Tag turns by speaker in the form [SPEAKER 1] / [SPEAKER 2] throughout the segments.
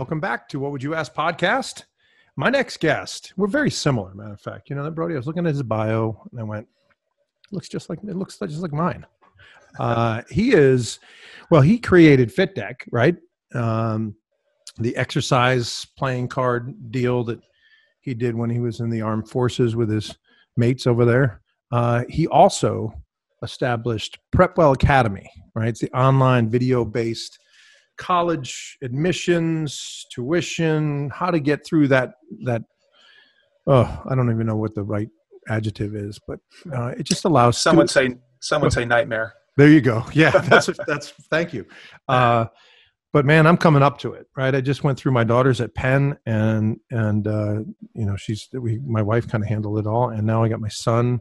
[SPEAKER 1] Welcome back to What Would You Ask podcast. My next guest, we're very similar, matter of fact. You know that, Brody? I was looking at his bio and I went, it looks just like mine. He created FitDeck, right? The exercise playing card deal that he did when he was in the armed forces with his mates over there. He also established Prepwell Academy, right? It's the online video-based college admissions, tuition, how to get through that. I don't even know what the right adjective is, but it just allows.
[SPEAKER 2] Some would say nightmare.
[SPEAKER 1] There you go. Yeah, that's thank you. But man, I'm coming up to it, right? I just went through my daughters at Penn, and my wife kind of handled it all, and now I got my son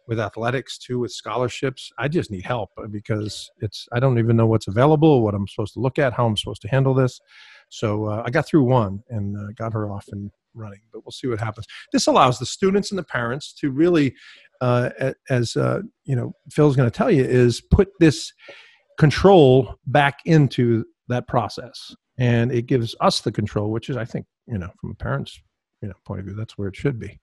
[SPEAKER 1] with athletics too, with scholarships. I just need help because I don't even know what's available, what I'm supposed to look at, how I'm supposed to handle this. So I got through one and got her off and running, but we'll see what happens. This allows the students and the parents to really, Phil's going to tell you, is put this control back into that process. And it gives us the control, which is, I think, from a parent's, point of view, that's where it should be.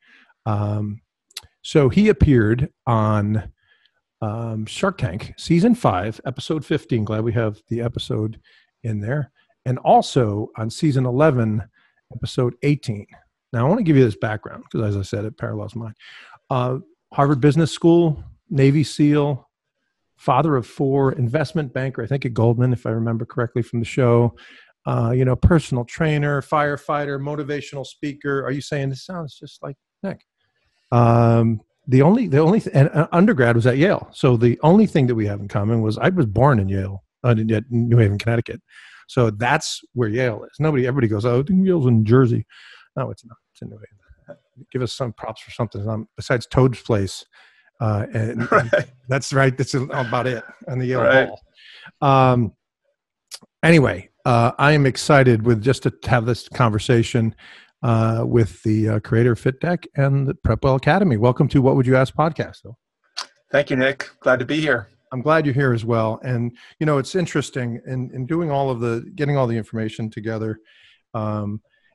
[SPEAKER 1] So he appeared on Shark Tank, season 5, episode 15. Glad we have the episode in there. And also on season 11, episode 18. Now, I want to give you this background because, as I said, it parallels mine. Harvard Business School, Navy SEAL, father of 4, investment banker, I think at Goldman, if I remember correctly from the show. Personal trainer, firefighter, motivational speaker. Are you saying this sounds just like Nick? The only undergrad was at Yale. So the only thing that we have in common was I was born in Yale, at New Haven, Connecticut. So that's where Yale is. Everybody goes, oh, I think Yale's in Jersey. No, it's not. It's in New Haven. Give us some props for something besides Toad's Place. And that's right. That's about it on the Yale Hall. Anyway, I am excited to have this conversation with the creator of FitDeck and the Prepwell Academy. Welcome to What Would You Ask podcast, Phil.
[SPEAKER 2] Thank you, Nick. Glad to be here.
[SPEAKER 1] I'm glad you're here as well. And, it's interesting in doing getting all the information together.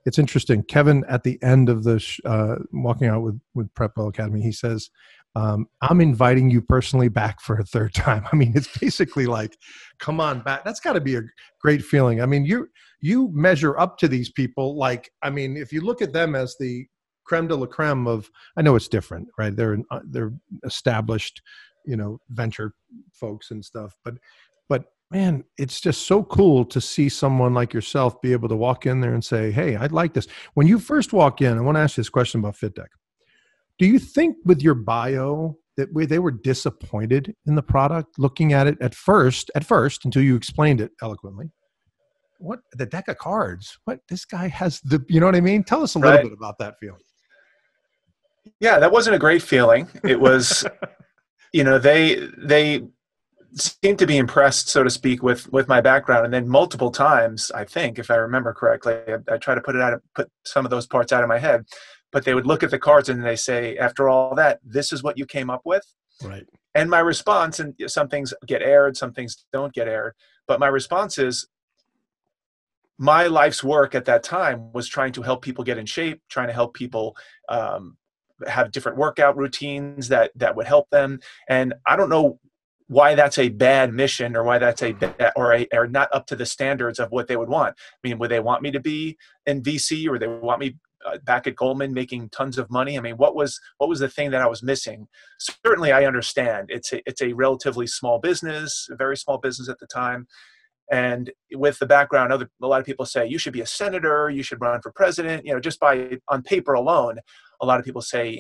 [SPEAKER 1] It's interesting. Kevin, at the end of the walking out with Prepwell Academy, he says, I'm inviting you personally back for a third time. I mean, it's basically like, come on back. That's got to be a great feeling. I mean, you measure up to these people. Like, I mean, if you look at them as the creme de la creme of, I know it's different, right? They're established, venture folks and stuff, but man, it's just so cool to see someone like yourself be able to walk in there and say, hey, I'd like this. When you first walk in, I want to ask you this question about FitDeck. Do you think with your bio that they were disappointed in the product, looking at it at first, until you explained it eloquently? What, the deck of cards? What, this guy has you know what I mean? Tell us a little bit about that feeling.
[SPEAKER 2] Yeah, that wasn't a great feeling. It was, they seemed to be impressed, so to speak, with my background. And then multiple times, I think, if I remember correctly, I try to put some of those parts out of my head. But they would look at the cards and they say, after all that, this is what you came up with?
[SPEAKER 1] Right.
[SPEAKER 2] And my response, and some things get aired, some things don't get aired, but my response is, my life's work at that time was trying to help people get in shape, trying to help people have different workout routines that would help them. And I don't know why that's a bad mission or why that's or not up to the standards of what they would want. I mean, would they want me to be in VC, or they want me back at Goldman making tons of money? I mean, what was the thing that I was missing? Certainly, I understand it's a relatively small business, a very small business at the time. And with the background, a lot of people say you should be a senator, you should run for president. Just on paper alone, a lot of people say,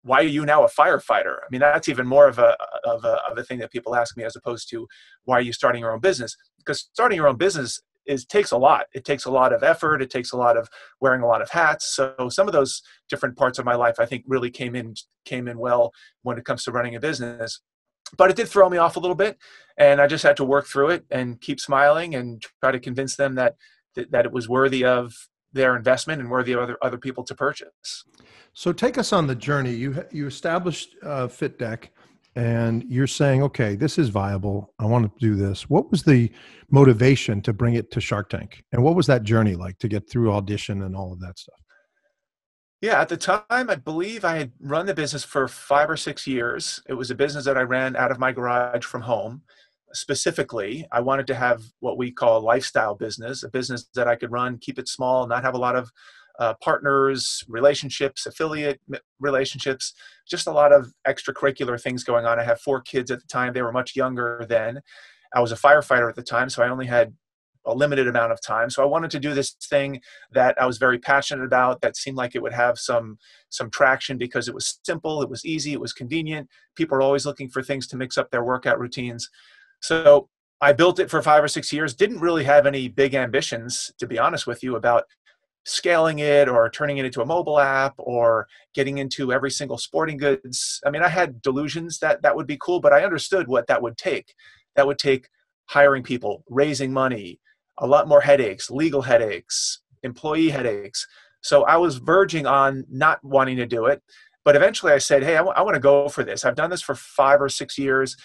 [SPEAKER 2] why are you now a firefighter? I mean, that's even more of a thing that people ask me, as opposed to why are you starting your own business? Because starting your own business takes a lot. It takes a lot of effort. It takes a lot of wearing a lot of hats. So some of those different parts of my life, I think, really came in well when it comes to running a business. But it did throw me off a little bit, and I just had to work through it and keep smiling and try to convince them that it was worthy of their investment and worthy of other people to purchase.
[SPEAKER 1] So take us on the journey. You established FitDeck, and you're saying, okay, this is viable. I want to do this. What was the motivation to bring it to Shark Tank? And what was that journey like to get through audition and all of that stuff?
[SPEAKER 2] Yeah, at the time, I believe I had run the business for 5 or 6 years. It was a business that I ran out of my garage from home. Specifically, I wanted to have what we call a lifestyle business, a business that I could run, keep it small, not have a lot of partners, relationships, relationships, just a lot of extracurricular things going on. I had 4 kids at the time. They were much younger then. I was a firefighter at the time, so I only had a limited amount of time. So I wanted to do this thing that I was very passionate about, that seemed like it would have some traction because it was simple, it was easy, it was convenient. People are always looking for things to mix up their workout routines. So I built it for 5 or 6 years, didn't really have any big ambitions, to be honest with you, about scaling it or turning it into a mobile app or getting into every single sporting goods. I mean, I had delusions that that would be cool, but I understood what that would take. That would take hiring people, raising money, a lot more headaches, legal headaches, employee headaches. So I was verging on not wanting to do it. But eventually I said, hey, I want to go for this. I've done this for 5 or 6 years,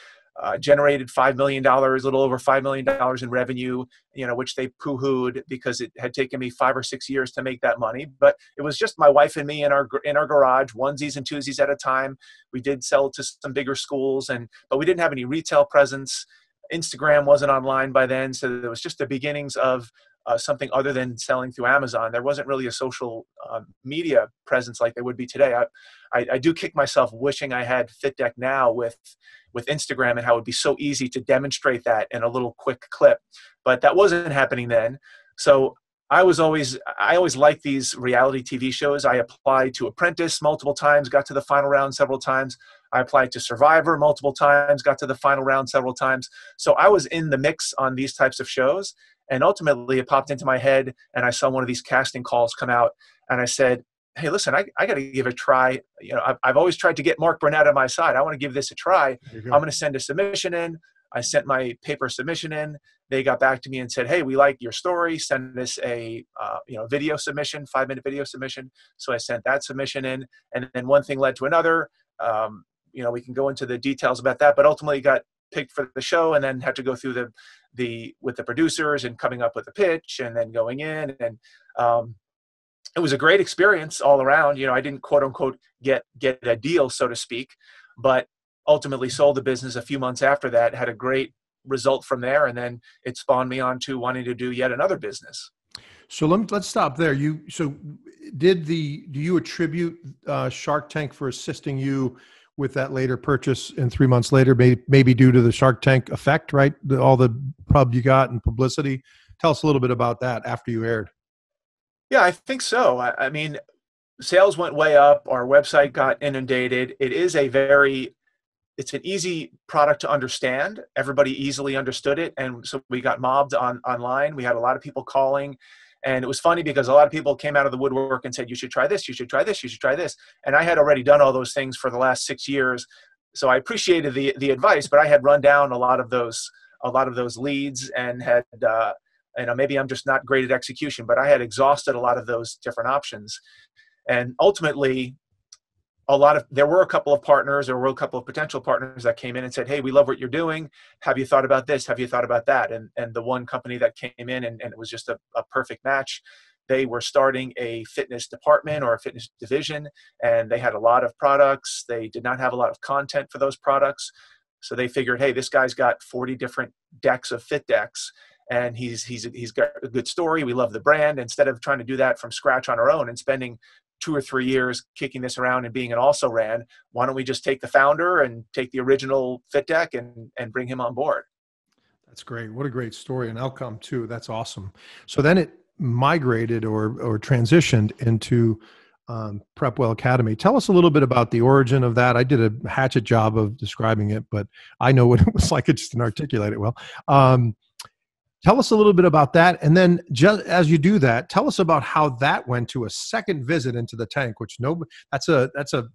[SPEAKER 2] generated $5 million, a little over $5 million in revenue, which they poo-hooed because it had taken me 5 or 6 years to make that money. But it was just my wife and me in our garage, onesies and twosies at a time. We did sell to some bigger schools, but we didn't have any retail presence. Instagram wasn't online by then, so there was just the beginnings of something other than selling through Amazon. There wasn't really a social media presence like there would be today. I do kick myself wishing I had FitDeck now with Instagram and how it would be so easy to demonstrate that in a little quick clip, but that wasn't happening then. So I always liked these reality TV shows. I applied to Apprentice multiple times, got to the final round several times. I applied to Survivor multiple times, got to the final round several times. So I was in the mix on these types of shows. And ultimately it popped into my head and I saw one of these casting calls come out and I said, hey, listen, I got to give it a try. I've always tried to get Mark Burnett on my side. I want to give this a try. I'm going to send a submission in. I sent my paper submission in. They got back to me and said, hey, we like your story. Send us a video submission, 5-minute video submission. So I sent that submission in. And then one thing led to another. We can go into the details about that, but ultimately got picked for the show and then had to go through with the producers and coming up with a pitch and then going in. And it was a great experience all around. I didn't quote unquote get a deal, so to speak, but ultimately sold the business a few months after that, had a great result from there. And then it spawned me on to wanting to do yet another business.
[SPEAKER 1] So let's stop there. Do you attribute Shark Tank for assisting you with that later purchase and 3 months later, maybe due to the Shark Tank effect, right? All the pub you got and publicity. Tell us a little bit about that after you aired.
[SPEAKER 2] Yeah, I think so. I mean, sales went way up. Our website got inundated. It's an easy product to understand. Everybody easily understood it. And so we got mobbed online. We had a lot of people calling. And it was funny because a lot of people came out of the woodwork and said, you should try this, you should try this, you should try this. And I had already done all those things for the last 6 years. So I appreciated the advice, but I had run down a lot of those leads and had, maybe I'm just not great at execution, but I had exhausted a lot of those different options. And ultimately, there were a couple of potential partners that came in and said, hey, we love what you're doing. Have you thought about this? Have you thought about that? And the one company that came in and it was just a perfect match. They were starting a fitness department or a fitness division, and they had a lot of products. They did not have a lot of content for those products. So they figured, hey, this guy's got 40 different decks of FitDecks, and he's got a good story. We love the brand. Instead of trying to do that from scratch on our own and spending 2 or 3 years kicking this around and being an also ran, why don't we just take the founder and take the original FitDeck and bring him on board?
[SPEAKER 1] That's great. What a great story and outcome too. That's awesome. So then it migrated or transitioned into Prepwell Academy. Tell us a little bit about the origin of that. I did a hatchet job of describing it, but I know what it was like. I just didn't articulate it well. Tell us a little bit about that. And then just as you do that, tell us about how that went to a second visit into the tank, which that's a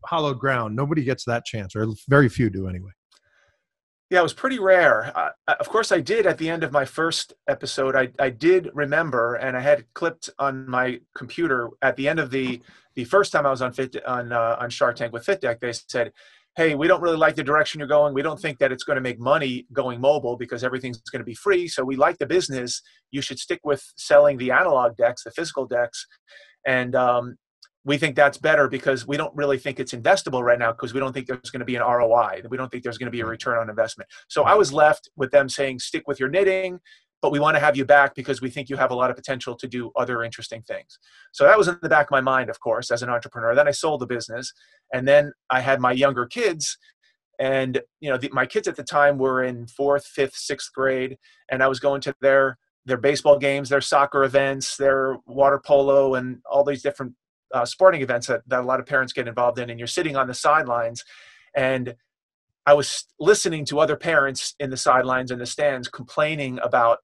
[SPEAKER 1] hallowed ground. Nobody gets that chance, or very few do anyway.
[SPEAKER 2] Yeah, it was pretty rare. Of course, I did at the end of my first episode, I did remember, and I had clipped on my computer at the end of the first time I was on Shark Tank with FitDeck, they said, hey, we don't really like the direction you're going. We don't think that it's going to make money going mobile because everything's going to be free. So we like the business. You should stick with selling the analog decks, the physical decks. And we think that's better because we don't really think it's investable right now because we don't think there's going to be an ROI. We don't think there's going to be a return on investment. So I was left with them saying, stick with your knitting, but we want to have you back because we think you have a lot of potential to do other interesting things. So that was in the back of my mind, of course, as an entrepreneur. Then I sold the business, and then I had my younger kids, and my kids at the time were in 4th, 5th, 6th grade, and I was going to their baseball games, their soccer events, their water polo, and all these different sporting events that a lot of parents get involved in, and you're sitting on the sidelines. And I was listening to other parents in the sidelines and the stands complaining about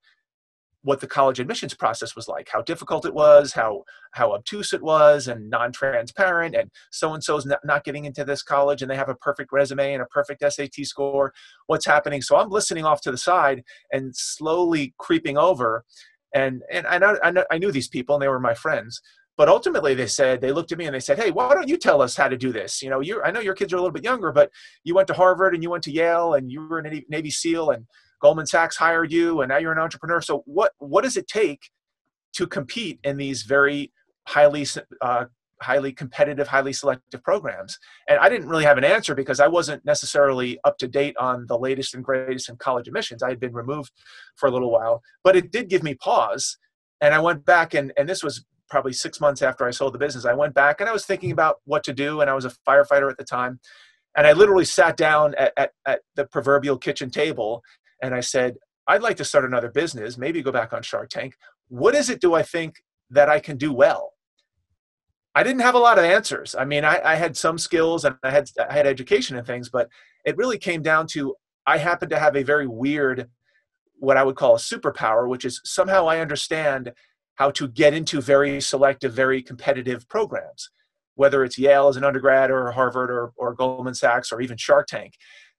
[SPEAKER 2] what the college admissions process was like, how difficult it was, how obtuse it was and non-transparent, and so-and-so's not getting into this college and they have a perfect resume and a perfect SAT score. What's happening? So I'm listening off to the side and slowly creeping over. And I knew these people and they were my friends. But ultimately they looked at me and they said, hey, why don't you tell us how to do this? I know your kids are a little bit younger, but you went to Harvard and you went to Yale and you were a Navy SEAL and Goldman Sachs hired you and now you're an entrepreneur. So what does it take to compete in these very highly competitive, highly selective programs? And I didn't really have an answer because I wasn't necessarily up to date on the latest and greatest in college admissions. I had been removed for a little while, but it did give me pause. And I went back and this was probably 6 months after I sold the business. I went back and I was thinking about what to do. And I was a firefighter at the time. And I literally sat down at the proverbial kitchen table and I said, I'd like to start another business, maybe go back on Shark Tank. What is it do I think that I can do well? I didn't have a lot of answers. I mean, I had some skills and I had education and things, but it really came down to, I happen to have a very weird, what I would call a superpower, which is somehow I understand how to get into very selective, very competitive programs, whether it's Yale as an undergrad or Harvard or Goldman Sachs or even Shark Tank.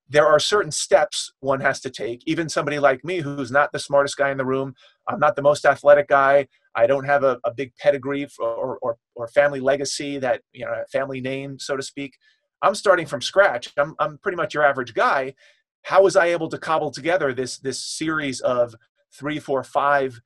[SPEAKER 2] There are certain steps one has to take. Even somebody like me, who's not the smartest guy in the room, I'm not the most athletic guy. I don't have a big pedigree or family legacy, that, family name, so to speak. I'm starting from scratch. I'm pretty much your average guy. How was I able to cobble together this series of 3, 4, 5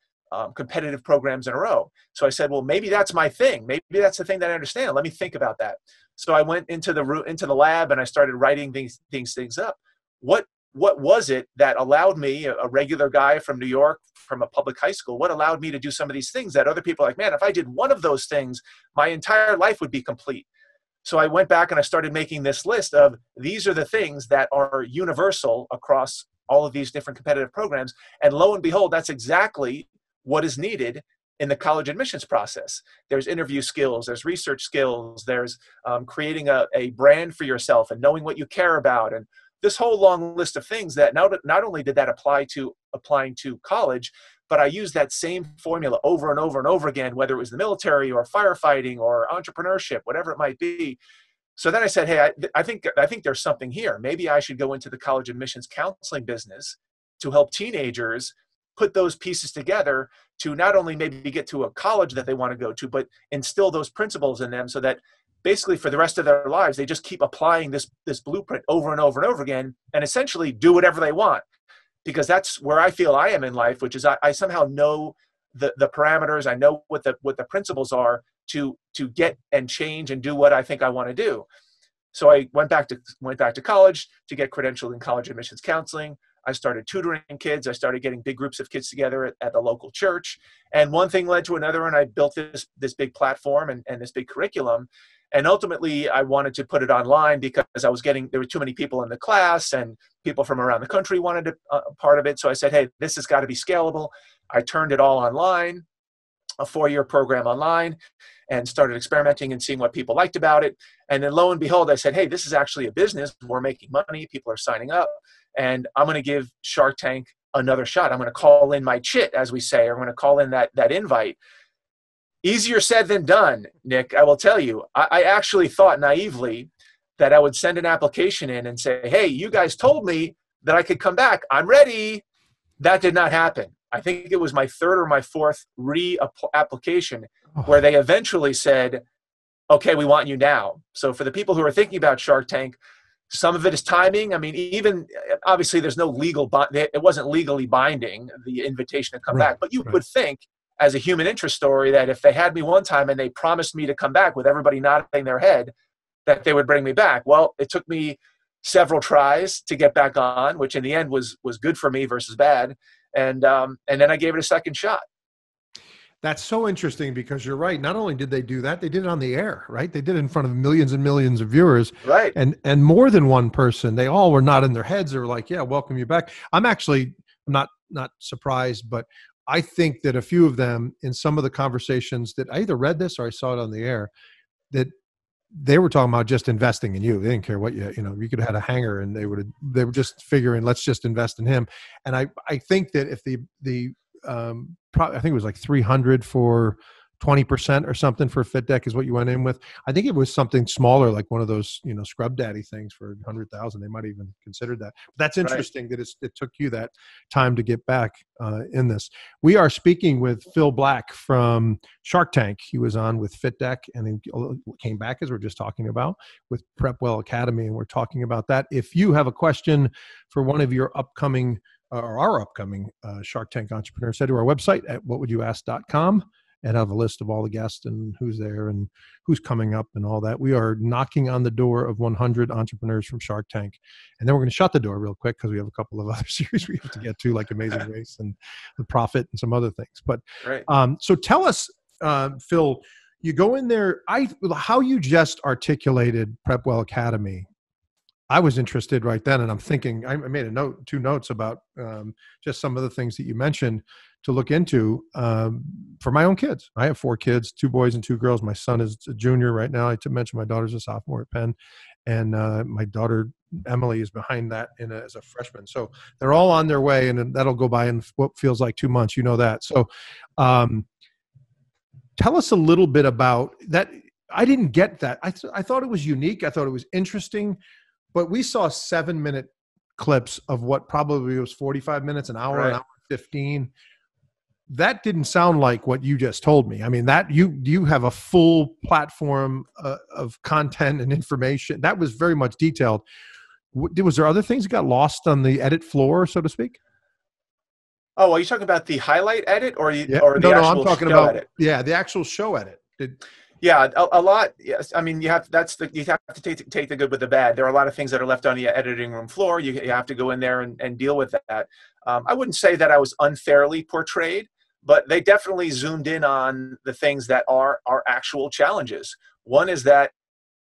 [SPEAKER 2] competitive programs in a row? So I said, well, maybe that's my thing. Maybe that's the thing that I understand. Let me think about that. So I went into the lab and I started writing things up. What was it that allowed me, a regular guy from New York, from a public high school, what allowed me to do some of these things that other people are like, man, if I did one of those things, my entire life would be complete. So I went back and I started making this list of, these are the things that are universal across all of these different competitive programs. And lo and behold, that's exactly what is needed in the college admissions process. There's interview skills, there's research skills, there's creating a brand for yourself and knowing what you care about, and this whole long list of things that not only did that apply to applying to college, but I used that same formula over and over and over again, whether it was the military or firefighting or entrepreneurship, whatever it might be. So then I said, hey, I think there's something here. Maybe I should go into the college admissions counseling business to help teenagers put those pieces together to not only maybe get to a college that they want to go to, but instill those principles in them so that basically for the rest of their lives, they just keep applying this blueprint over and over and over again and essentially do whatever they want. Because that's where I feel I am in life, which is I somehow know the parameters. I know what the principles are to get and change and do what I think I want to do. So I went back to college to get credentialed in college admissions counseling. I started tutoring kids. I started getting big groups of kids together at the local church. And one thing led to another, and I built this big platform and this big curriculum. And ultimately, I wanted to put it online because there were too many people in the class and people from around the country wanted a part of it. So I said, hey, this has got to be scalable. I turned it all online, a 4-year program online, and started experimenting and seeing what people liked about it. And then lo and behold, I said, hey, this is actually a business. We're making money. People are signing up. And I'm going to give Shark Tank another shot. I'm going to call in my chit, as we say, or I'm going to call in that invite. Easier said than done, Nick. I will tell you, I actually thought naively that I would send an application in and say, hey, you guys told me that I could come back. I'm ready. That did not happen. I think it was my 3rd or my 4th re-application where they eventually said, okay, we want you now. So for the people who are thinking about Shark Tank, Some of it is timing. I mean, even obviously there's no legal, it wasn't legally binding, the invitation to come back, but you would think as a human interest story that if they had me one time and they promised me to come back with everybody nodding their head, that they would bring me back. Well, it took me several tries to get back on, which in the end was good for me versus bad. And then I gave it a second shot.
[SPEAKER 1] That's so interesting because you're right. Not only did they do that, they did it on the air, right? They did it in front of millions and millions of viewers.
[SPEAKER 2] Right.
[SPEAKER 1] And more than one person. They all were nodding their heads. They were like, yeah, welcome you back. I'm not surprised, but I think that a few of them in some of the conversations that I either read this or I saw it on the air, that they were talking about just investing in you. They didn't care what you could have had a hanger and they were just figuring, let's just invest in him. And I think that if I think it was like 300 for 20% or something for FitDeck is what you went in with. I think it was something smaller, like one of those, scrub daddy things for 100,000. They might even consider that. But that's interesting that it took you that time to get back in this. We are speaking with Phil Black from Shark Tank. He was on with FitDeck and then came back, as we're just talking about, with Prepwell Academy. And we're talking about that. If you have a question for one of your upcoming or our upcoming Shark Tank entrepreneurs, head to our website at whatwouldyoask.com and have a list of all the guests and who's there and who's coming up and all that. We are knocking on the door of 100 entrepreneurs from Shark Tank. And then we're going to shut the door real quick because we have a couple of other series we have to get to, like Amazing Race and The Profit and some other things. But so tell us, Phil, you go in there, how you just articulated Prepwell Academy. I was interested right then, and I'm thinking, I made two notes about just some of the things that you mentioned to look into for my own kids. I have 4 kids, 2 boys and 2 girls. My son is a junior right now. I mentioned my daughter's a sophomore at Penn, and my daughter Emily is behind that as a freshman. So they're all on their way, and that'll go by in what feels like 2 months. You know that. So tell us a little bit about that. I didn't get that. I thought it was unique. I thought it was interesting. But we saw 7-minute clips of what probably was 45 minutes, an hour, an hour 15. That didn't sound like what you just told me. I mean, that you have a full platform of content and information. That was very much detailed. Was there other things that got lost on the edit floor, so to speak?
[SPEAKER 2] Oh, are you talking about the highlight edit or the
[SPEAKER 1] I'm talking about
[SPEAKER 2] edit?
[SPEAKER 1] Yeah, the actual show edit.
[SPEAKER 2] Yeah, a lot. Yes, I mean you have to take the good with the bad. There are a lot of things that are left on the editing room floor. You have to go in there and deal with that. I wouldn't say that I was unfairly portrayed, but they definitely zoomed in on the things that are actual challenges. One is that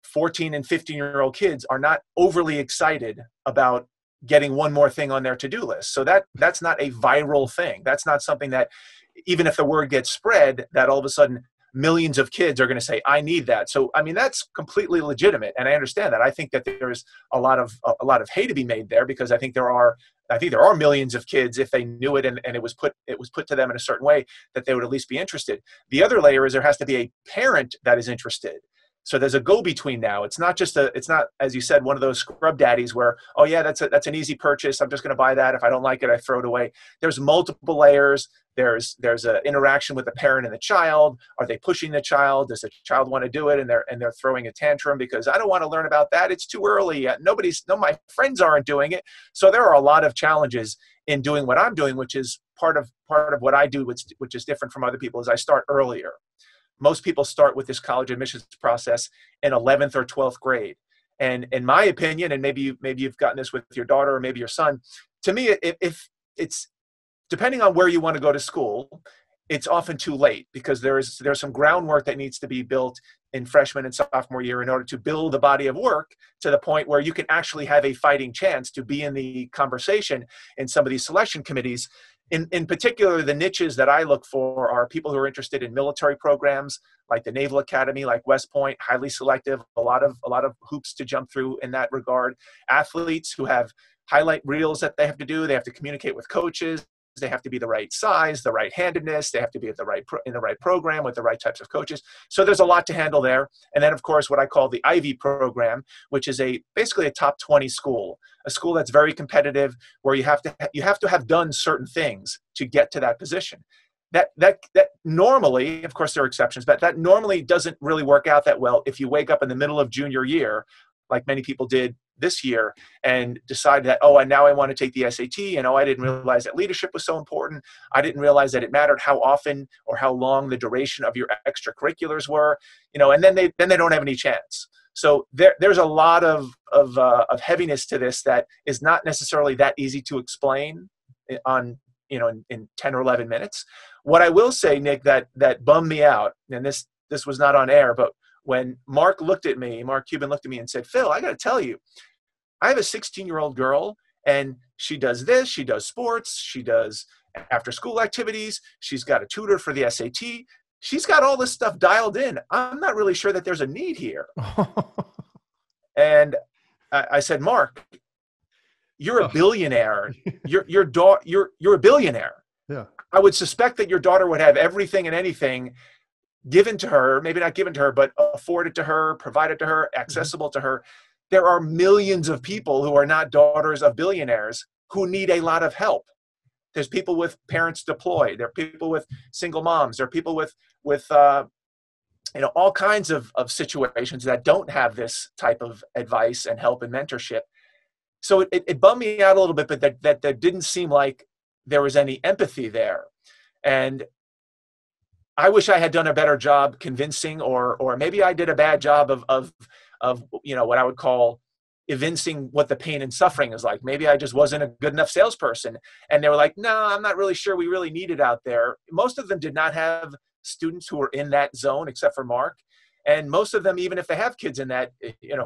[SPEAKER 2] 14 and 15-year-old kids are not overly excited about getting one more thing on their to-do list. So that's not a viral thing. That's not something that, even if the word gets spread, that all of a sudden millions of kids are going to say, I need that. So, I mean, that's completely legitimate. And I understand that. I think that there's a lot of hay to be made there, because I think there are millions of kids, if they knew it and it was put to them in a certain way, that they would at least be interested. The other layer is there has to be a parent that is interested. So there's a go-between now. It's not, as you said, one of those scrub daddies where, oh yeah, that's an easy purchase. I'm just going to buy that. If I don't like it, I throw it away. There's multiple layers. There's an interaction with the parent and the child. Are they pushing the child? Does the child want to do it? And they're throwing a tantrum because I don't want to learn about that. It's too early. My friends aren't doing it. So there are a lot of challenges in doing what I'm doing, which is part of what I do, which is different from other people, is I start earlier. Most people start with this college admissions process in 11th or 12th grade. And in my opinion, and maybe you've gotten this with your daughter or maybe your son, to me, if it's depending on where you want to go to school, it's often too late, because there's some groundwork that needs to be built in freshman and sophomore year in order to build the body of work to the point where you can actually have a fighting chance to be in the conversation in some of these selection committees. In particular, the niches that I look for are people who are interested in military programs like the Naval Academy, like West Point, highly selective, a lot of hoops to jump through in that regard. Athletes who have highlight reels that they have to do. They have to communicate with coaches. They have to be the right size, the right handedness. They have to be in the right program with the right types of coaches. So there's a lot to handle there. And then, of course, what I call the Ivy program, which is basically a top 20 school, a school that's very competitive, where you have to have done certain things to get to that position. That normally, of course, there are exceptions, but that normally doesn't really work out that well if you wake up in the middle of junior year, like many people did this year and decide that, oh, and now I want to take the SAT, and oh, I didn't realize that leadership was so important. I didn't realize that it mattered how often or how long the duration of your extracurriculars were, and then they don't have any chance. So there's a lot of heaviness to this that is not necessarily that easy to explain on in 10 or 11 minutes. What I will say, Nick, that bummed me out, and this was not on air, but when Mark Cuban looked at me and said, Phil, I got to tell you, I have a 16-year-old girl, and she does this, she does sports, she does after school activities, she's got a tutor for the SAT, she's got all this stuff dialed in. I'm not really sure that there's a need here. And I said, Mark, you're a billionaire. You're a billionaire.
[SPEAKER 1] Yeah.
[SPEAKER 2] I would suspect that your daughter would have everything and anything given to her, maybe not given to her, but afforded to her, provided to her, accessible to her. There are millions of people who are not daughters of billionaires who need a lot of help. There's people with parents deployed. There are people with single moms. There are people with all kinds of situations that don't have this type of advice and help and mentorship. So it bummed me out a little bit, but that didn't seem like there was any empathy there. And I wish I had done a better job convincing, or maybe I did a bad job of what I would call evincing what the pain and suffering is like. Maybe I just wasn't a good enough salesperson. And they were like, no, I'm not really sure we really need it out there. Most of them did not have students who were in that zone, except for Mark. And most of them, even if they have kids in that,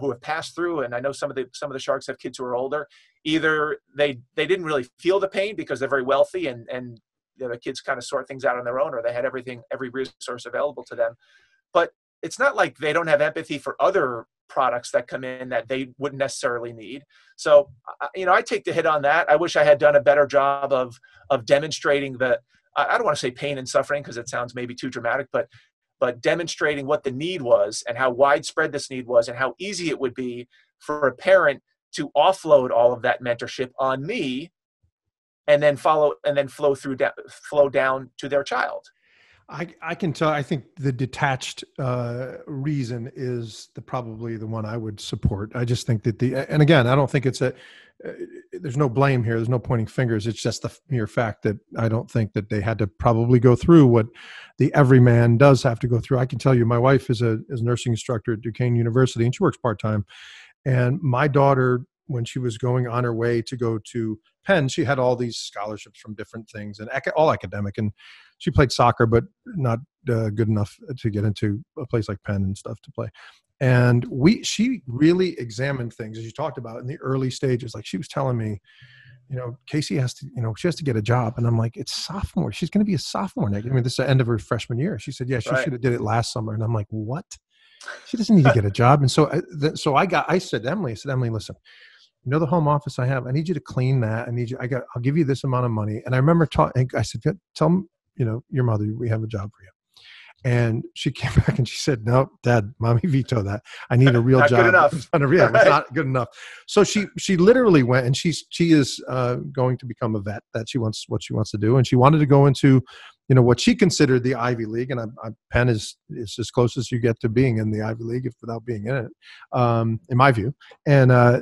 [SPEAKER 2] who have passed through, and I know some of the sharks have kids who are older, either they didn't really feel the pain because they're very wealthy and the kids kind of sort things out on their own, or they had every resource available to them. But it's not like they don't have empathy for other products that come in that they wouldn't necessarily need. So, I take the hit on that. I wish I had done a better job of demonstrating I don't want to say pain and suffering because it sounds maybe too dramatic, but demonstrating what the need was and how widespread this need was and how easy it would be for a parent to offload all of that mentorship on me and then flow down to their child.
[SPEAKER 1] I can tell. I think the detached reason is probably the one I would support. I just think that and again, I don't think it's there's no blame here. There's no pointing fingers. It's just the mere fact that I don't think that they had to probably go through what the everyman does have to go through. I can tell you, my wife is a nursing instructor at Duquesne University, and she works part-time. And my daughter, when she was going on her way to go to Penn, she had all these scholarships from different things and all academic. And she played soccer, but not good enough to get into a place like Penn and stuff to play. And she really examined things, as you talked about, in the early stages. Like she was telling me, Casey has to, she has to get a job. And I'm like, it's sophomore. She's going to be a sophomore next. I mean, this is the end of her freshman year. She said, yeah, she should have did it last summer. And I'm like, what? She doesn't need to get a job. And so I said to Emily, listen, the home office I have, I need you to clean that. I'll give you this amount of money. And I remember I said, tell your mother, we have a job for you. And she came back and she said, no, Dad, Mommy vetoed that. I need a real
[SPEAKER 2] not
[SPEAKER 1] job.
[SPEAKER 2] Good enough.
[SPEAKER 1] It's not good enough. So she literally went, and she is going to become a vet. What she wants to do. And she wanted to go into, what she considered the Ivy League. And Penn is as close as you get to being in the Ivy League without being in it, in my view. And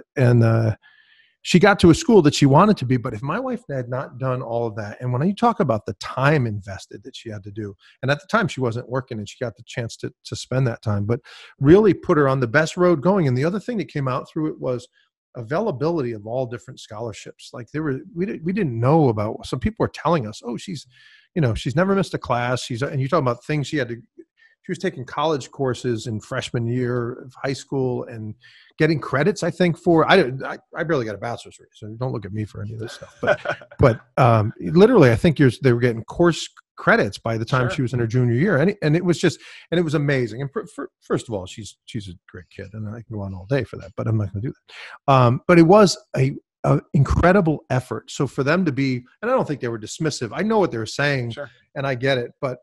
[SPEAKER 1] she got to a school that she wanted to be, but if my wife had not done all of that, and when you talk about the time invested that she had to do, and at the time she wasn't working and she got the chance to spend that time, but really put her on the best road going. And the other thing that came out through it was availability of all different scholarships. Like we didn't know about, some people were telling us, oh, she's never missed a class. And you talk about things she was taking college courses in freshman year of high school and getting credits, I think, I barely got a bachelor's degree, so don't look at me for any of this stuff. But literally, I think they were getting course credits by the time she was in her junior year. And it was it was amazing. And first of all, she's a great kid, and I can go on all day for that, but I'm not going to do that. But it was a incredible effort. So for them to be, and I don't think they were dismissive. I know what they were saying, and I get it, but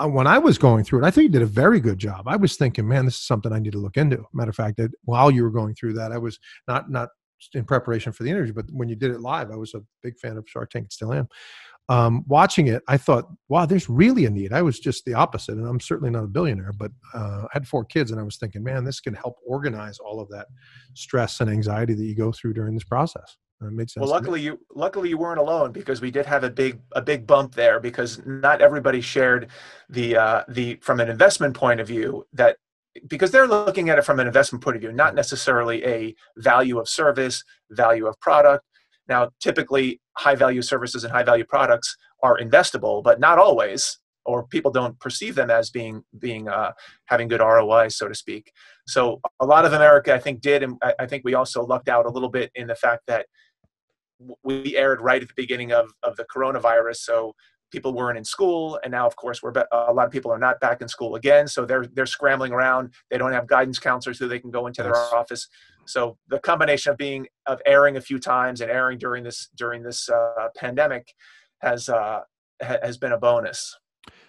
[SPEAKER 1] when I was going through it, I think you did a very good job. I was thinking, man, this is something I need to look into. Matter of fact, that while you were going through that, I was not in preparation for the interview, but when you did it live, I was a big fan of Shark Tank and still am. Watching it, I thought, wow, there's really a need. I was just the opposite, and I'm certainly not a billionaire, but I had 4 kids, and I was thinking, man, this can help organize all of that stress and anxiety that you go through during this process. It made sense.
[SPEAKER 2] Well,
[SPEAKER 1] to me.
[SPEAKER 2] luckily you weren't alone, because we did have a big bump there, because not everybody shared the from an investment point of view, that because they're looking at it from an investment point of view, not necessarily a value of service, value of product. Now, typically high value services and high value products are investable, but not always, or people don't perceive them as being having good ROI, so to speak. So a lot of America, I think, did, and I think we also lucked out a little bit in the fact that we aired right at the beginning of the coronavirus. So people weren't in school, and now, of course, a lot of people are not back in school again. So they're scrambling around. They don't have guidance counselors who they can go into their office. So the combination of airing a few times and airing during this pandemic has been a bonus.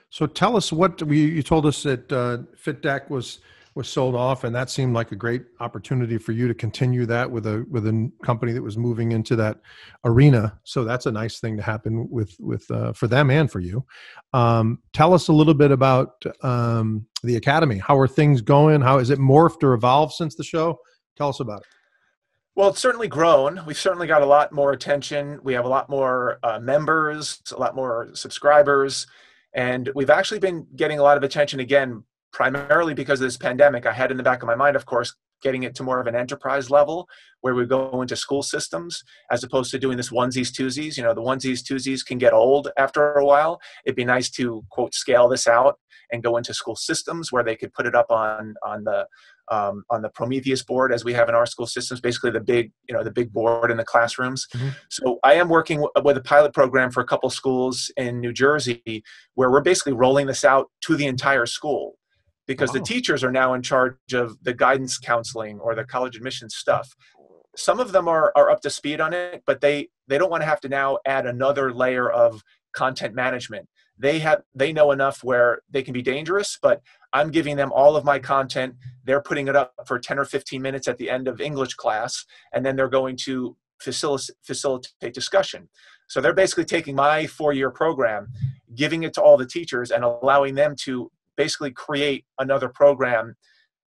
[SPEAKER 1] So tell us you told us that FitDeck was sold off, and that seemed like a great opportunity for you to continue that with a company that was moving into that arena. So that's a nice thing to happen with for them and for you. Tell us a little bit about the Academy. How are things going? How is it morphed or evolved since the show? Tell us about it.
[SPEAKER 2] Well, it's certainly grown. We've certainly got a lot more attention. We have a lot more members, a lot more subscribers, and we've actually been getting a lot of attention again, primarily because of this pandemic. I had in the back of my mind, of course, getting it to more of an enterprise level where we go into school systems as opposed to doing this onesies, twosies. The onesies, twosies can get old after a while. It'd be nice to, quote, scale this out and go into school systems where they could put it up on the Prometheus board, as we have in our school systems, basically the big board in the classrooms. Mm-hmm. So I am working with a pilot program for a couple schools in New Jersey where we're basically rolling this out to the entire school, because the teachers are now in charge of the guidance counseling or the college admissions stuff. Some of them are up to speed on it, but they don't want to have to now add another layer of content management. They know enough where they can be dangerous, but I'm giving them all of my content. They're putting it up for 10 or 15 minutes at the end of English class, and then they're going to facilitate discussion. So they're basically taking my 4-year program, giving it to all the teachers, and allowing them to basically create another program,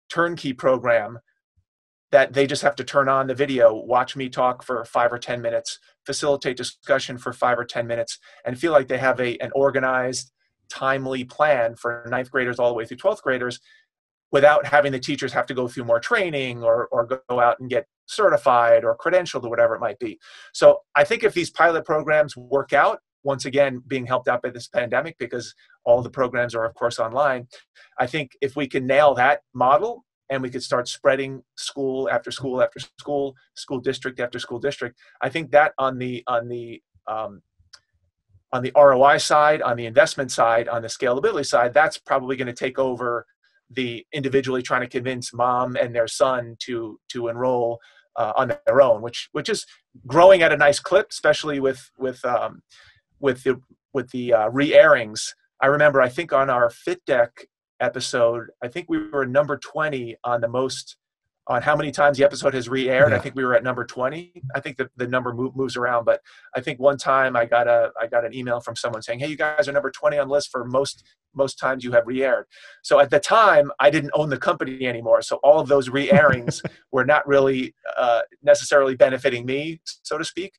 [SPEAKER 2] turnkey program, that they just have to turn on the video, watch me talk for 5 or 10 minutes, facilitate discussion for 5 or 10 minutes, and feel like they have an organized, timely plan for 9th graders all the way through 12th graders, without having the teachers have to go through more training or go out and get certified or credentialed or whatever it might be. So I think if these pilot programs work out, once again, being helped out by this pandemic because all the programs are, of course, online, I think if we can nail that model and we could start spreading school after school after school, school district after school district, I think that on the ROI side, on the investment side, on the scalability side, that's probably going to take over the individually trying to convince mom and their son to enroll on their own, which is growing at a nice clip, especially with the re-airings. I remember, I think on our FitDeck episode, I think we were number 20 on how many times the episode has re-aired. Yeah. I think we were at number 20. I think the number moves around, but I think one time I got an email from someone saying, "Hey, you guys are number 20 on the list for most times you have re-aired." So at the time, I didn't own the company anymore, so all of those re-airings were not really necessarily benefiting me, so to speak.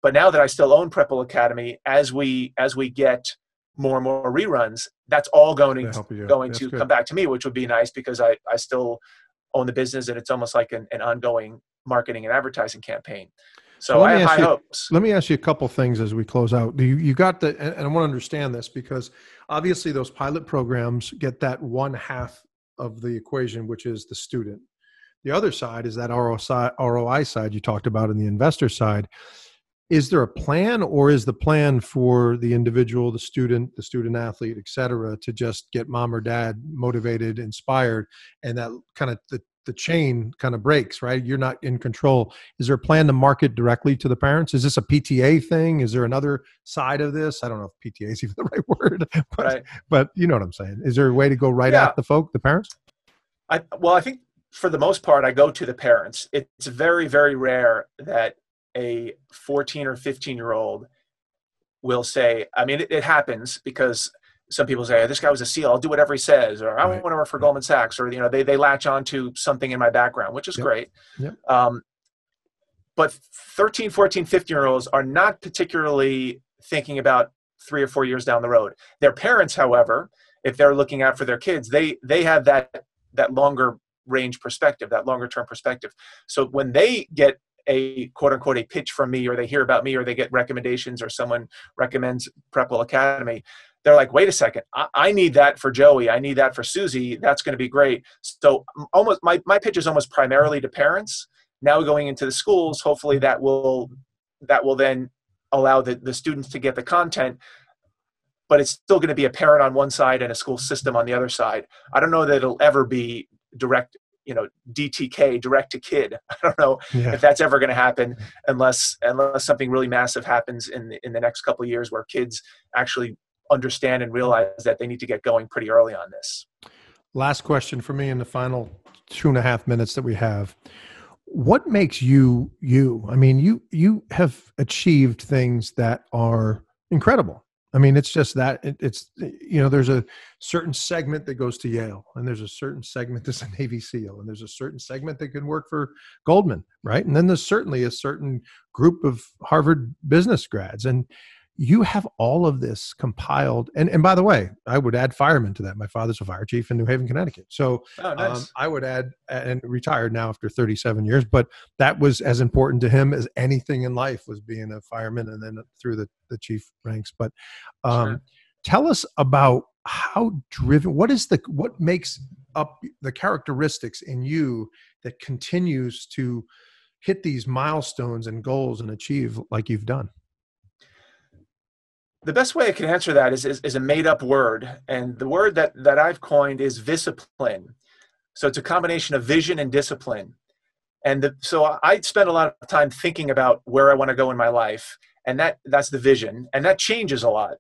[SPEAKER 2] But now that I still own Prepwell Academy, as we get more and more reruns, that's all going to come back to me, which would be nice because I still own the business, and it's almost like an ongoing marketing and advertising campaign. So I have high hopes.
[SPEAKER 1] Let me ask you a couple things as we close out. You got and I want to understand this because obviously those pilot programs get that one half of the equation, which is the student. The other side is that ROI side you talked about in the investor side. Is there a plan, or is the plan for the individual, the student athlete, et cetera, to just get mom or dad motivated, inspired, and that kind of the chain kind of breaks, right? You're not in control. Is there a plan to market directly to the parents? Is this a PTA thing? Is there another side of this? I don't know if PTA is even the right word, but you know what I'm saying. Is there a way to go at the parents?
[SPEAKER 2] I think for the most part, I go to the parents. It's very, very rare that a 14 or 15-year-old will say, I mean, it happens because some people say, oh, this guy was a SEAL, I'll do whatever he says, or I want to work for Goldman Sachs, or, they latch on to something in my background, which is great.
[SPEAKER 1] Yep.
[SPEAKER 2] But 13, 14, 15-year-olds are not particularly thinking about 3 or 4 years down the road. Their parents, however, if they're looking out for their kids, they have that longer range perspective, that longer term perspective. So when they get a quote unquote a pitch from me, or they hear about me, or they get recommendations, or someone recommends Prepwell Academy, they're like, wait a second, I need that for Joey. I need that for Susie. That's going to be great. So almost my pitch is almost primarily to parents. Now going into the schools, hopefully that will then allow the students to get the content, but it's still going to be a parent on one side and a school system on the other side. I don't know that it'll ever be direct, DTK, direct to kid. I don't know if that's ever going to happen unless something really massive happens in the next couple of years, where kids actually understand and realize that they need to get going pretty early on this.
[SPEAKER 1] Last question for me in the final 2.5 minutes that we have. What makes you you? I mean, you have achieved things that are incredible. I mean, it's just that it's there's a certain segment that goes to Yale, and there's a certain segment that's a Navy SEAL, and there's a certain segment that can work for Goldman, right? And then there's certainly a certain group of Harvard business grads, and you have all of this compiled. And by the way, I would add fireman to that. My father's a fire chief in New Haven, Connecticut. So
[SPEAKER 2] nice.
[SPEAKER 1] I would add, and retired now after 37 years, but that was as important to him as anything in life, was being a fireman, and then through the chief ranks. But
[SPEAKER 2] Sure.
[SPEAKER 1] Tell us about how driven, what makes up the characteristics in you that continues to hit these milestones and goals and achieve like you've done?
[SPEAKER 2] The best way I can answer that is a made-up word, and the word that I've coined is discipline. So it's a combination of vision and discipline. And so I spend a lot of time thinking about where I want to go in my life, and that's the vision, and that changes a lot.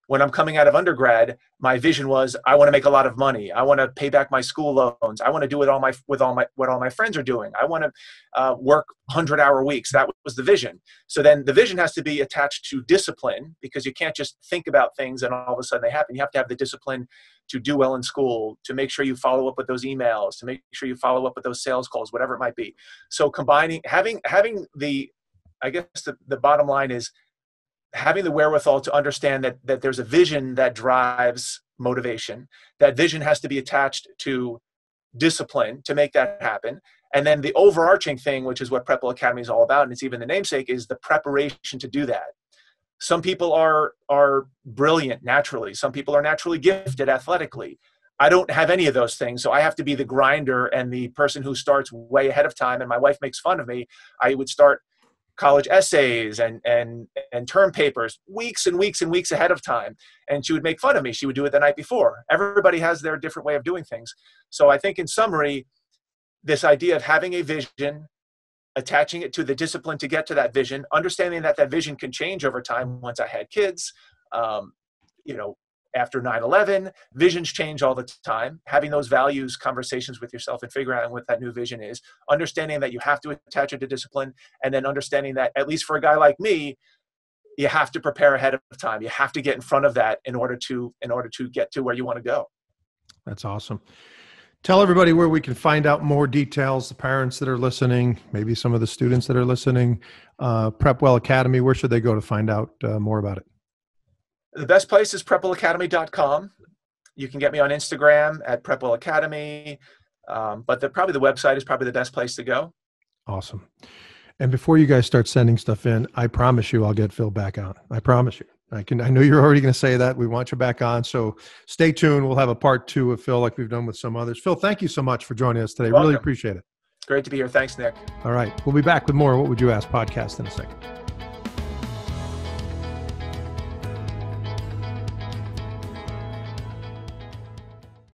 [SPEAKER 2] When I'm coming out of undergrad, my vision was, I want to make a lot of money. I want to pay back my school loans. I want to do what all my friends are doing. I want to work 100-hour weeks. That was the vision. So then the vision has to be attached to discipline, because you can't just think about things and all of a sudden they happen. You have to have the discipline to do well in school, to make sure you follow up with those emails, to make sure you follow up with those sales calls, whatever it might be. So having I guess the bottom line is having the wherewithal to understand that there's a vision that drives motivation. That vision has to be attached to discipline to make that happen. And then the overarching thing, which is what Prepwell Academy is all about, and it's even the namesake, is the preparation to do that. Some people are brilliant naturally. Some people are naturally gifted athletically. I don't have any of those things, so I have to be the grinder and the person who starts way ahead of time. And my wife makes fun of me. I would start college essays and term papers weeks and weeks and weeks ahead of time. And she would make fun of me. She would do it the night before. Everybody has their different way of doing things. So I think in summary, this idea of having a vision, attaching it to the discipline to get to that vision, understanding that vision can change over time. Once I had kids, after 9/11, visions change all the time. Having those values conversations with yourself and figuring out what that new vision is, understanding that you have to attach it to discipline, and then understanding that, at least for a guy like me, you have to prepare ahead of time. You have to get in front of that in order to get to where you want to go.
[SPEAKER 1] That's awesome. Tell everybody where we can find out more details, the parents that are listening, maybe some of the students that are listening. Prepwell Academy, where should they go to find out more about it?
[SPEAKER 2] The best place is prepwellacademy.com. You can get me on Instagram at Prepwell Academy, but probably the website is probably the best place to go.
[SPEAKER 1] Awesome. And before you guys start sending stuff in, I promise you I'll get Phil back on. I promise you. I know you're already going to say that. We want you back on. So stay tuned. We'll have a part 2 of Phil like we've done with some others. Phil, thank you so much for joining us today. Really appreciate it.
[SPEAKER 2] Great to be here. Thanks, Nick.
[SPEAKER 1] All right. We'll be back with more What Would You Ask podcast in a second.